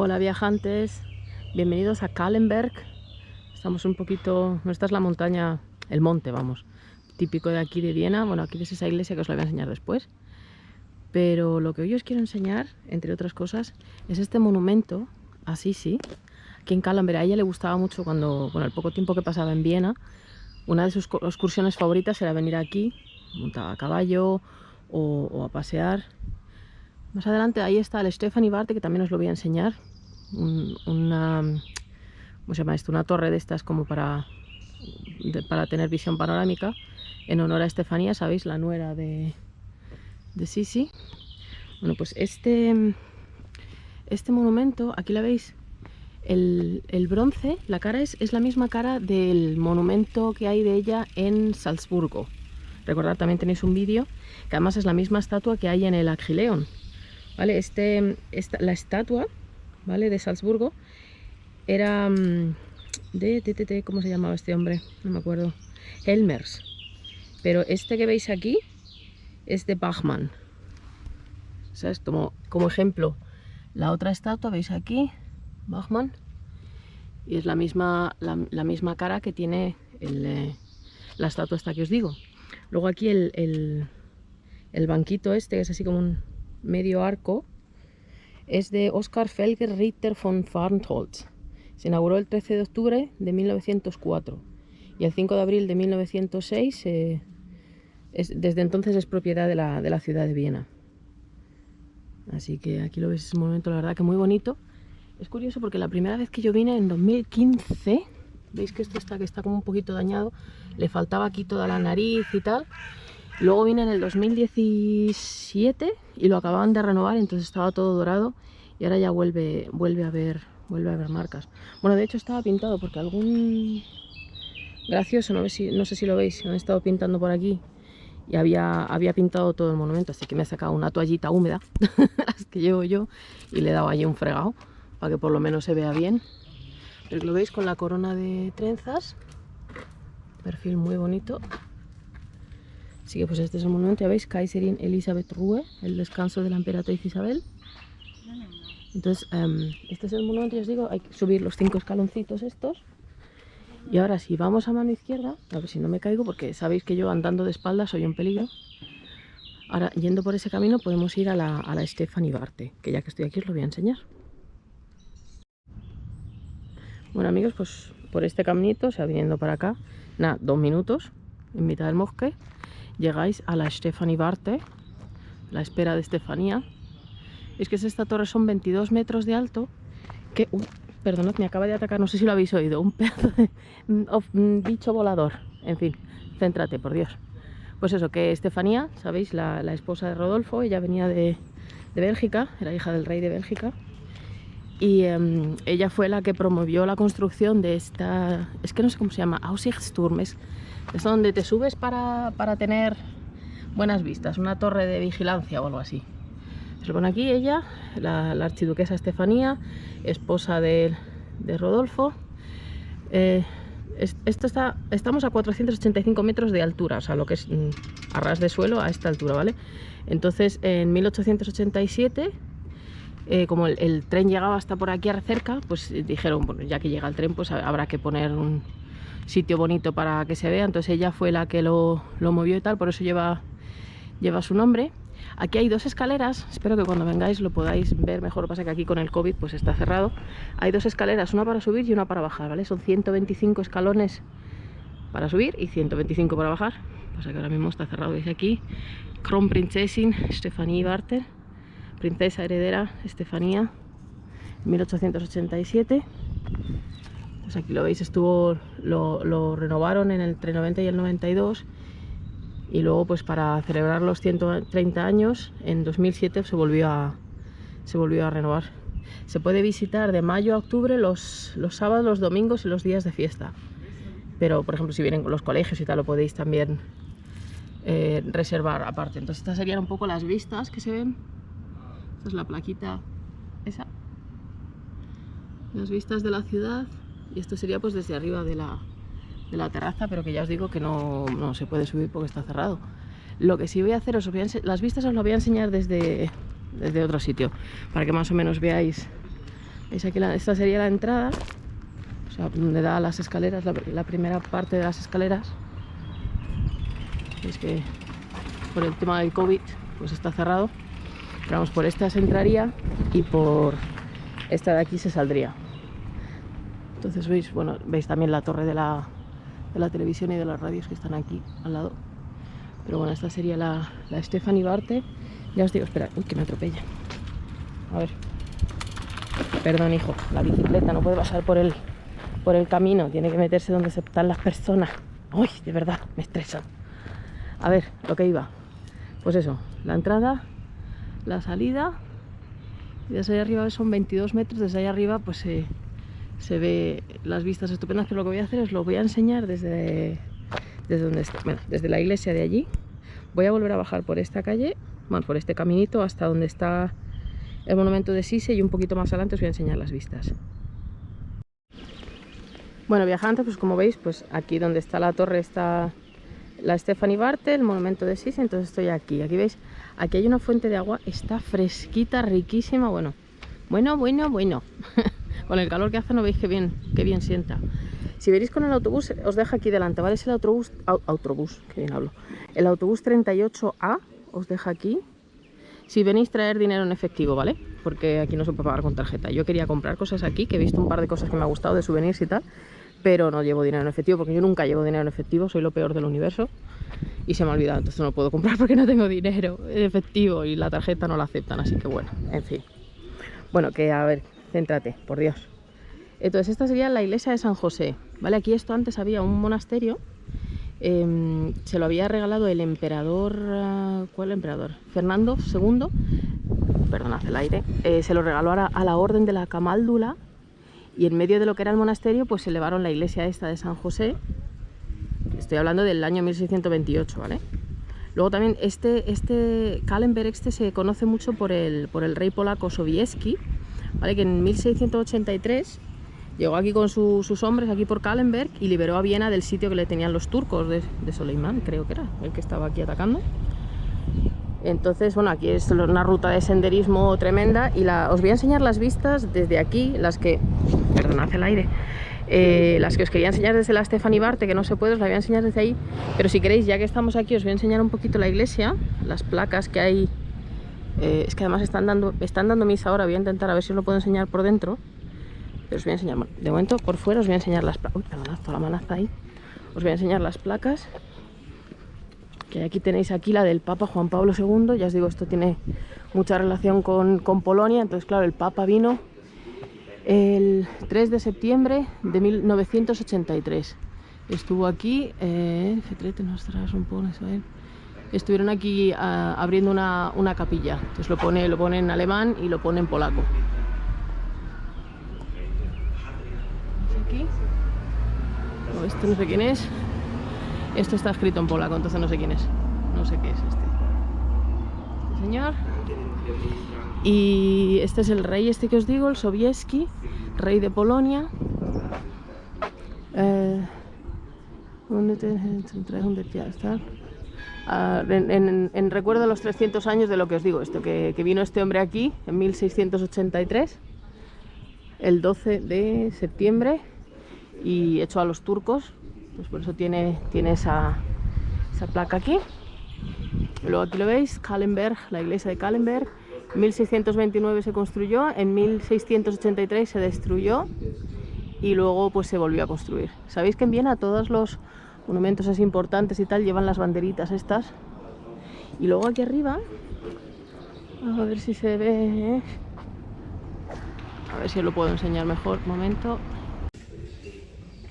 Hola viajantes, bienvenidos a Kahlenberg. Estamos un poquito, no, esta es la montaña, el monte, vamos, típico de aquí de Viena. Bueno, aquí es esa iglesia que os la voy a enseñar después. Pero lo que hoy os quiero enseñar, entre otras cosas, es este monumento a Sisi, aquí en Kahlenberg. A ella le gustaba mucho cuando, bueno, el poco tiempo que pasaba en Viena, una de sus excursiones favoritas era venir aquí, montada a caballo o a pasear. Más adelante ahí está el Stefanie Warte, que también os lo voy a enseñar. ¿Cómo se llama esto? Una torre de estas como para tener visión panorámica, en honor a Estefanía, ¿sabéis? La nuera de Sisi. Bueno, pues este monumento, aquí la veis, el bronce, la cara es la misma cara del monumento que hay de ella en Salzburgo. Recordad, también tenéis un vídeo, que además es la misma estatua que hay en el Aquileón. ¿Vale? La estatua, ¿vale?, de Salzburgo era ¿cómo se llamaba este hombre? No me acuerdo. Helmers. Pero este que veis aquí es de Bachmann. ¿Sabes? Como ejemplo, la otra estatua, veis aquí, Bachmann, y es la misma cara que tiene la estatua esta que os digo. Luego aquí el banquito este, que es así como un medio arco, es de Oskar Felger Ritter von Farntholz. Se inauguró el 13 de octubre de 1904 y el 5 de abril de 1906 desde entonces es propiedad de la ciudad de Viena. Así que aquí lo veis, es un monumento, la verdad, que muy bonito. Es curioso porque la primera vez que yo vine en 2015, veis que esto está como un poquito dañado, le faltaba aquí toda la nariz y tal. Luego vine en el 2017 y lo acababan de renovar, entonces estaba todo dorado y ahora ya vuelve a haber marcas. Bueno, de hecho estaba pintado porque algún gracioso, no sé si lo veis, han estado pintando por aquí y había pintado todo el monumento, así que me he sacado una toallita húmeda, las que llevo yo, y le he dado allí un fregado para que por lo menos se vea bien. Pero lo veis con la corona de trenzas, perfil muy bonito. Así que pues este es el monumento, ya veis, Kaiserin Elisabeth Ruhe, el descanso de la emperatriz Isabel. Entonces, este es el monumento, ya os digo, hay que subir los 5 escaloncitos estos. Y ahora si vamos a mano izquierda, a ver si no me caigo, porque sabéis que yo andando de espaldas soy un peligro. Ahora, yendo por ese camino, podemos ir a la Stefanie Warte, que ya que estoy aquí os lo voy a enseñar. Bueno amigos, pues por este caminito, o sea, viniendo para acá, nada, 2 minutos, en mitad del bosque, llegáis a la Stefanie Warte, la espera de Estefanía. Es que esta torre son 22 metros de alto, que, perdonad, me acaba de atacar, no sé si lo habéis oído, un pedazo de bicho volador. En fin, céntrate, por Dios. Pues eso, que Estefanía, sabéis, la esposa de Rodolfo, ella venía de Bélgica, era hija del rey de Bélgica. Y ella fue la que promovió la construcción de esta, es que no sé cómo se llama, Aussichtsturm, es donde te subes para tener buenas vistas, una torre de vigilancia o algo así. Se lo pone aquí ella, la archiduquesa Estefanía, esposa de Rodolfo. Estamos a 485 metros de altura, o sea, lo que es a ras de suelo a esta altura, ¿vale? Entonces, en 1887... como el tren llegaba hasta por aquí cerca, pues dijeron, bueno, ya que llega el tren, pues habrá que poner un sitio bonito para que se vea. Entonces ella fue la que lo movió y tal, por eso lleva su nombre. Aquí hay 2 escaleras, espero que cuando vengáis lo podáis ver mejor. Lo que pasa es que aquí con el COVID pues está cerrado. Hay 2 escaleras, una para subir y una para bajar, ¿vale? Son 125 escalones para subir y 125 para bajar. Pasa que ahora mismo está cerrado. Veis aquí, Kronprinzessin Stefanie Warte, princesa heredera Estefanía, 1887. Pues aquí lo veis, lo renovaron entre el 90 y el 92, y luego pues para celebrar los 130 años en 2007 se volvió a renovar. Se puede visitar de mayo a octubre los sábados, los domingos y los días de fiesta, pero por ejemplo si vienen con los colegios y tal lo podéis también reservar aparte. Entonces estas serían un poco las vistas que se ven. Esta es la plaquita esa, las vistas de la ciudad, y esto sería pues desde arriba de la terraza, pero que ya os digo que no se puede subir porque está cerrado. Lo que sí voy a hacer, las vistas os las voy a enseñar desde otro sitio, para que más o menos veáis ¿Veis aquí? Esta sería la entrada, o sea, donde da las escaleras, la primera parte de las escaleras. Veis que por el tema del COVID pues está cerrado. Pero vamos, por esta se entraría y por esta de aquí se saldría. Entonces veis, bueno, veis también la torre de la televisión y de las radios que están aquí al lado. Pero bueno, esta sería la Stefanie Barte. Ya os digo, espera, que me atropella. A ver. Perdón, hijo, la bicicleta no puede pasar por el camino. Tiene que meterse donde están las personas. Uy, de verdad, me estresan. A ver, lo que iba. Pues eso, la entrada, la salida. Y desde ahí arriba son 22 metros. Desde ahí arriba pues se ve las vistas estupendas. Pero lo que voy a hacer es lo voy a enseñar desde donde está, bueno, desde la iglesia de allí. Voy a volver a bajar por esta calle, bueno, por este caminito hasta donde está el monumento de Sise, y un poquito más adelante os voy a enseñar las vistas. Bueno, viajantes, pues como veis, pues aquí donde está la torre está la Stefanie Barte, el monumento de Sise. Entonces estoy aquí. Aquí veis, aquí hay una fuente de agua, está fresquita, riquísima. Bueno. Con el calor que hace no veis qué bien sienta. Si venís con el autobús, os deja aquí delante, ¿vale? Es el autobús, que bien hablo. El autobús 38A os deja aquí. Si venís, traer dinero en efectivo, ¿vale? Porque aquí no se puede pagar con tarjeta. Yo quería comprar cosas aquí, que he visto un par de cosas que me ha gustado de souvenirs y tal, pero no llevo dinero en efectivo, porque yo nunca llevo dinero en efectivo, soy lo peor del universo. Y se me ha olvidado, entonces no puedo comprar porque no tengo dinero en efectivo y la tarjeta no la aceptan, así que bueno, en fin. Bueno, que a ver, céntrate, por Dios. Entonces esta sería la iglesia de San José, ¿vale? Aquí esto antes había un monasterio, se lo había regalado el emperador, ¿cuál emperador? Fernando II, perdonad el aire, se lo regaló a la orden de la Camáldula, y en medio de lo que era el monasterio pues se elevaron la iglesia esta de San José. Estoy hablando del año 1628, ¿vale? Luego también Kahlenberg se conoce mucho por el rey polaco Sobieski, ¿vale? Que en 1683 llegó aquí con sus hombres aquí por Kahlenberg y liberó a Viena del sitio que le tenían los turcos de Soleimán, creo que era el que estaba aquí atacando. Entonces, bueno, aquí es una ruta de senderismo tremenda y os voy a enseñar las vistas desde aquí, las que, perdonad el aire, las que os quería enseñar desde la Stefanie Barte, que no se puede, os la voy a enseñar desde ahí. Pero si queréis, ya que estamos aquí, os voy a enseñar un poquito la iglesia, las placas que hay. Es que además están dando misa ahora, voy a intentar a ver si os lo puedo enseñar por dentro. Pero os voy a enseñar, de momento por fuera os voy a enseñar las placas. Uy, perdonad, toda la manaza ahí. Os voy a enseñar las placas. Que aquí tenéis aquí la del Papa Juan Pablo II. Ya os digo, esto tiene mucha relación con Polonia. Entonces, claro, el Papa vino el 3 de septiembre de 1983. Estuvo aquí, estuvieron aquí abriendo una capilla. Entonces lo pone en alemán y lo pone en polaco. Aquí. No, este no sé quién es. Esto está escrito en polaco, entonces no sé quién es. No sé qué es este señor. Y este es el rey que os digo, el Sobieski, rey de Polonia. En recuerdo a los 300 años de lo que os digo, que vino este hombre aquí en 1683, el 12 de septiembre, y echó a los turcos. Pues por eso tiene esa placa aquí. Luego aquí lo veis, Kahlenberg, la iglesia de Kahlenberg. En 1629 se construyó, en 1683 se destruyó y luego pues se volvió a construir. Sabéis que en Viena todos los monumentos así importantes y tal llevan las banderitas estas. Y luego aquí arriba, a ver si se ve, a ver si os lo puedo enseñar mejor, un momento.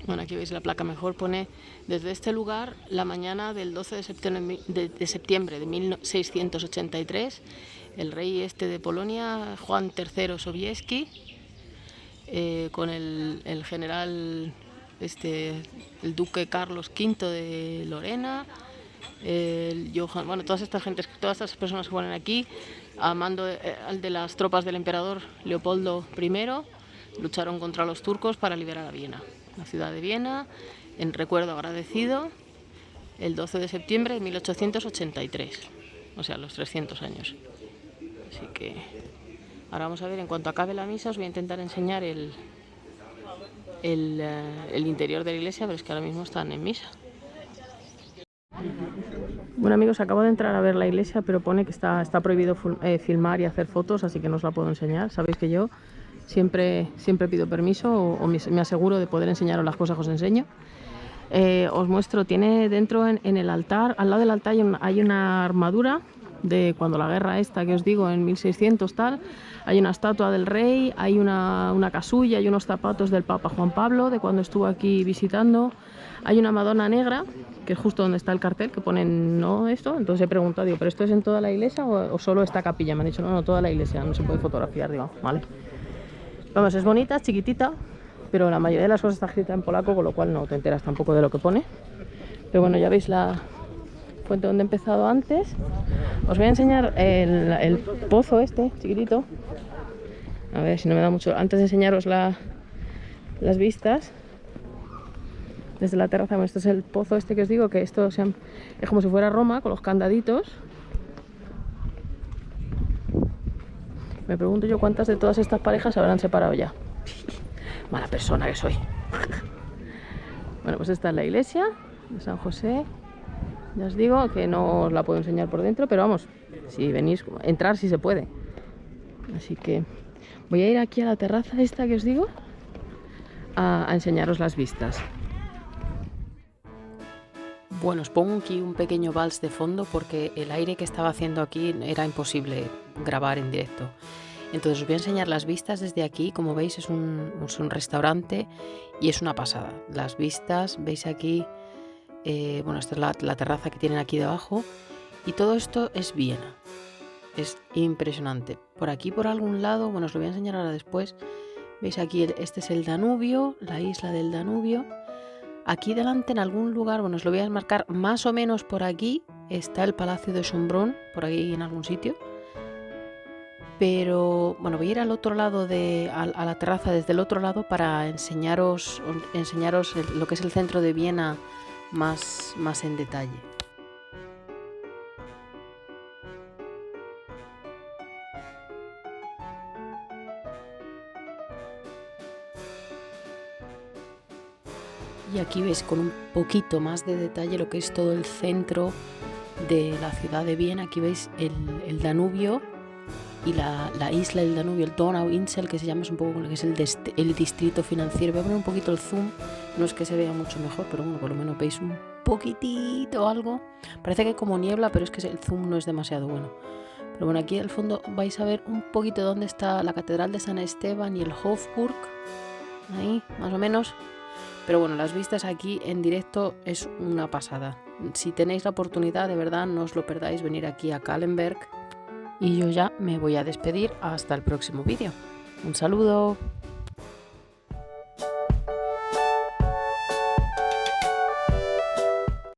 Bueno, aquí veis la placa mejor, pone desde este lugar la mañana del 12 de septiembre de 1683, el rey de Polonia, Juan III Sobieski, con el general, el duque Carlos V de Lorena, bueno, todas estas personas que ponen aquí, a mando de las tropas del emperador Leopoldo I, lucharon contra los turcos para liberar a Viena. La ciudad de Viena, en recuerdo agradecido, el 12 de septiembre de 1883, o sea, los 300 años. Así que Ahora vamos a ver, en cuanto acabe la misa os voy a intentar enseñar el interior de la iglesia, pero es que ahora mismo están en misa. Bueno amigos, acabo de entrar a ver la iglesia, pero pone que está prohibido filmar y hacer fotos, así que no os la puedo enseñar. Sabéis que yo siempre pido permiso o me aseguro de poder enseñaros las cosas que os enseño. Os muestro, tiene dentro en el altar, al lado del altar hay una armadura de cuando la guerra esta que os digo en 1600 tal, hay una estatua del rey, hay una casulla, hay unos zapatos del Papa Juan Pablo de cuando estuvo aquí visitando, hay una Madonna negra que es justo donde está el cartel que ponen no esto. Entonces he preguntado, digo, ¿pero esto es en toda la iglesia o solo esta capilla? Me han dicho, no, toda la iglesia, no se puede fotografiar, digo, vale. Vamos, es bonita, es chiquitita, pero la mayoría de las cosas está escrita en polaco, con lo cual no te enteras tampoco de lo que pone. Pero bueno, ya veis la fuente donde he empezado antes. Os voy a enseñar el pozo este, chiquitito. A ver si no me da mucho. Antes de enseñaros las vistas desde la terraza, bueno, este es el pozo este que os digo, que esto es como si fuera Roma, con los candaditos. Me pregunto yo cuántas de todas estas parejas se habrán separado ya. Mala persona que soy. Bueno, pues esta es la iglesia de San José. Ya os digo que no os la puedo enseñar por dentro, pero vamos, si venís, entrar si se puede. Así que voy a ir aquí a la terraza esta que os digo a enseñaros las vistas. Bueno, os pongo aquí un pequeño vals de fondo porque el aire que estaba haciendo aquí era imposible grabar en directo. Entonces os voy a enseñar las vistas desde aquí. Como veis es un restaurante y es una pasada. Las vistas, veis aquí, bueno, esta es la terraza que tienen aquí debajo y todo esto es Viena. Es impresionante. Por aquí por algún lado, bueno, os lo voy a enseñar ahora después. Veis aquí, este es el Danubio, la isla del Danubio. Aquí delante en algún lugar, bueno, os lo voy a marcar más o menos por aquí, está el Palacio de Schönbrunn, por aquí en algún sitio. Pero bueno, voy a ir al otro lado, a la terraza desde el otro lado para enseñaros lo que es el centro de Viena más en detalle. Y aquí veis con un poquito más de detalle lo que es todo el centro de la ciudad de Viena. Aquí veis el Danubio y la isla del Danubio, el Donauinsel, que se llama, es un poco lo que es el distrito financiero. Voy a poner un poquito el zoom, no es que se vea mucho mejor, pero bueno, por lo menos veis un poquitito algo. Parece que hay como niebla, pero es que el zoom no es demasiado bueno. Pero bueno, aquí al fondo vais a ver un poquito dónde está la Catedral de San Esteban y el Hofburg, ahí más o menos. Pero bueno, las vistas aquí en directo es una pasada. Si tenéis la oportunidad, de verdad, no os lo perdáis, venir aquí a Kahlenberg. Y yo ya me voy a despedir hasta el próximo vídeo. Un saludo.